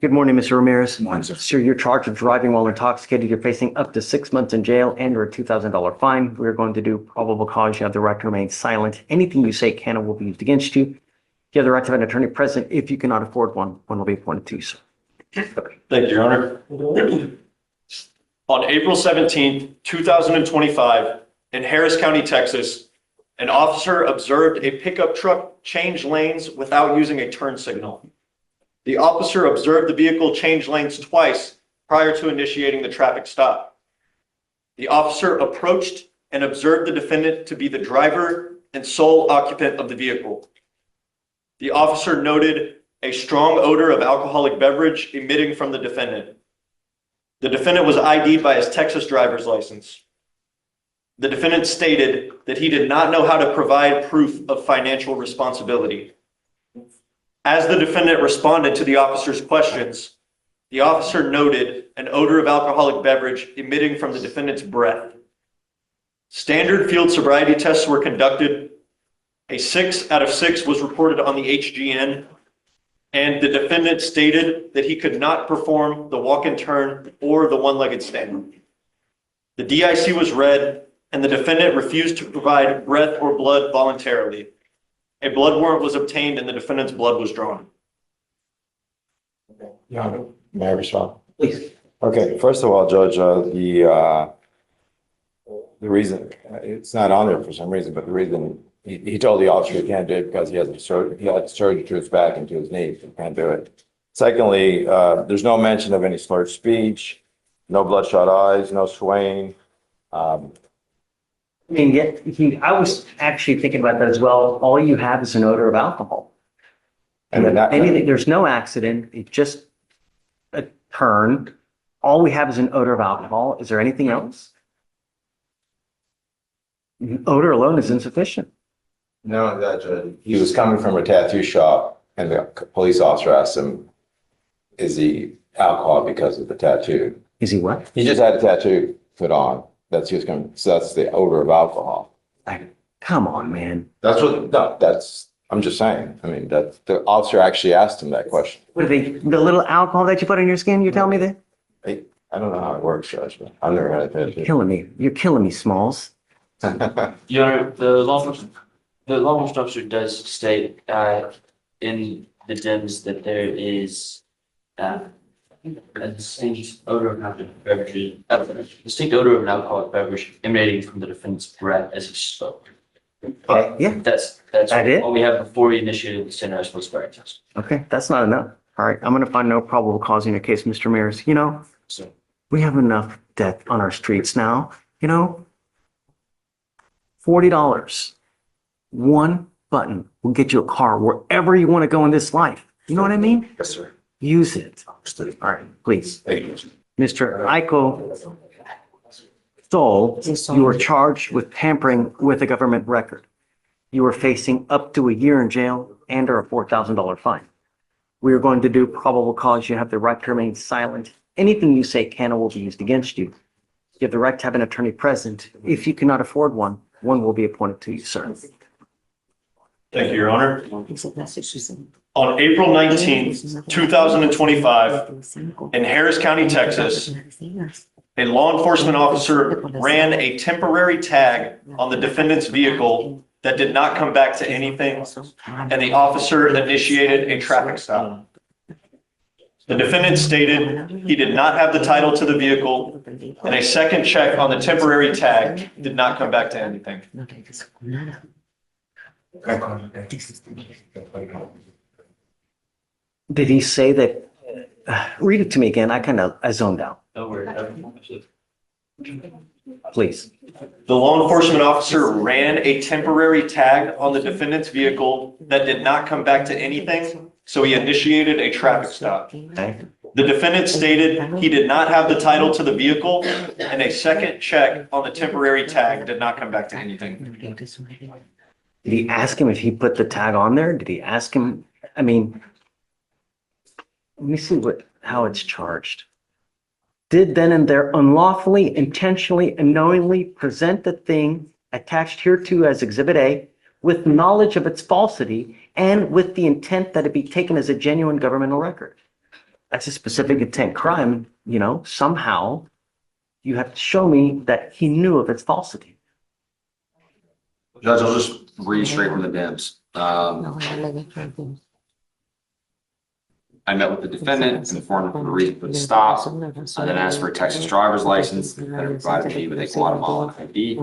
Good morning, Mr. Ramirez. Morning, sir. Sir, you're charged with driving while intoxicated. You're facing up to 6 months in jail and or a $2,000 fine. We're going to do probable cause. You have the right to remain silent. Anything you say can and will be used against you. You have the right to have an attorney present. If you cannot afford one will be appointed to you, sir. Thank you, Your Honor. On April 17th, 2025, in Harris County, Texas, an officer observed a pickup truck change lanes without using a turn signal. The officer observed the vehicle change lanes twice prior to initiating the traffic stop. The officer approached and observed the defendant to be the driver and sole occupant of the vehicle. The officer noted a strong odor of alcoholic beverage emitting from the defendant. The defendant was ID'd by his Texas driver's license. The defendant stated that he did not know how to provide proof of financial responsibility. As the defendant responded to the officer's questions, the officer noted an odor of alcoholic beverage emitting from the defendant's breath. Standard field sobriety tests were conducted. A 6 out of 6 was reported on the HGN, and the defendant stated that he could not perform the walk and turn or the one-legged stand. The DIC was read, and the defendant refused to provide breath or blood voluntarily. A blood warrant was obtained and the defendant's blood was drawn. Yeah, may I respond? Please. Okay, first of all, Judge, the reason, it's not on there for some reason, but the reason he told the officer he can't do it because he had surgery to his back and to his knee, so he can't do it. Secondly, there's no mention of any slurred speech, no bloodshot eyes, no swaying. I mean, I was actually thinking about that as well. All you have is an odor of alcohol. And then Anything, there's no accident. It's just a turn. All we have is an odor of alcohol. Is there anything else? Odor alone is insufficient. No, Judge, he was coming from a tattoo shop and the police officer asked him, is he alcohol because of the tattoo? Is he what? He just had a tattoo put on. That's just coming. So that's the odor of alcohol. Come on, man. That's what. No, that's. I'm just saying. I mean, that the officer actually asked him that question. What are they? The little alcohol that you put on your skin? You tell me that? I don't know how it works, Judge, but I've never had a tattoo. Killing me. You're killing me, Smalls. Your Honor, the law enforcement officer does state in the DIMS that there is a distinct odor of an alcoholic beverage emanating from the defendant's breath as he spoke. Yeah. That's That it? what we have before we initiated the standardized post-firing test. Okay, that's not enough. All right, I'm going to find no probable cause in your case, Mr. Ramirez. You know, So we have enough death on our streets now. You know, $40, one button will get you a car wherever you want to go in this life. You know what I mean? Yes, sir. Use it. All right, please. Thank you. Mr. Aiko Stoll, you are charged with tampering with a government record. You are facing up to a year in jail and or a $4,000 fine. We are going to do probable cause. You have the right to remain silent. Anything you say can or will be used against you. You have the right to have an attorney present. If you cannot afford one will be appointed to you, sir. Thank you, Your Honor. On April 19th, 2025, in Harris County, Texas, a law enforcement officer ran a temporary tag on the defendant's vehicle that did not come back to anything, and the officer initiated a traffic stop. The defendant stated he did not have the title to the vehicle, and a second check on the temporary tag did not come back to anything. Did he say that? Read it to me again. I zoned out. no worries. Please. The law enforcement officer ran a temporary tag on the defendant's vehicle that did not come back to anything, so he initiated a traffic stop. Okay. The defendant stated he did not have the title to the vehicle, and a second check on the temporary tag did not come back to anything. Did he ask him if he put the tag on there? Did he ask him? I mean, let me see how it's charged. Did then and there unlawfully, intentionally, and knowingly present the thing attached hereto as Exhibit A with knowledge of its falsity and with the intent that it be taken as a genuine governmental record. that's a specific intent crime, somehow you have to show me that he knew of its falsity. Judge, I'll just read straight from the DIMS. I met with the defendant, informed him of the reason for the stop. I then asked for a Texas driver's license. The defendant provided me with a Guatemalan ID.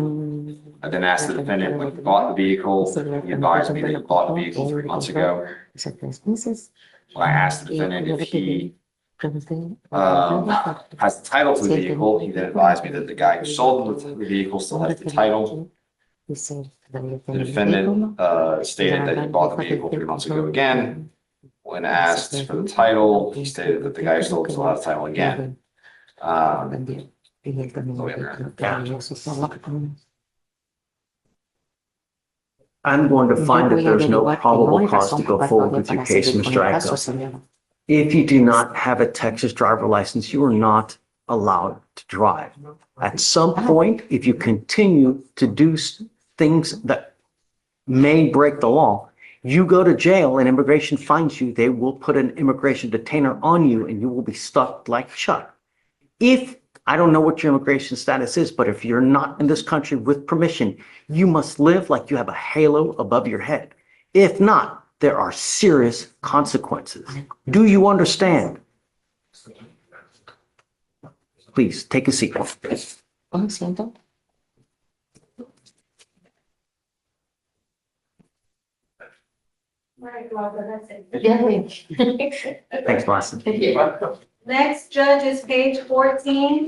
I then asked the defendant when he bought the vehicle. He advised me that he bought the vehicle 3 months ago. When I asked the defendant if he has the title to the vehicle, he then advised me that the guy who sold the vehicle still has the title. The defendant stated that he bought the vehicle 3 months ago again. When asked for the title, he stated that the guy who sold it still has the title again. I'm going to find that there's no probable cause to go forward with your case, Mr. Echo. If you do not have a Texas driver license, you are not allowed to drive. At some point, if you continue to do things that may break the law, you go to jail and immigration finds you, they will put an immigration detainer on you and you will be stuck like Chuck. I don't know what your immigration status is, but if you're not in this country with permission, you must live like you have a halo above your head. If not, there are serious consequences. Do you understand? Please take a seat. Thanks, Blaston. Next, judge, is page 14.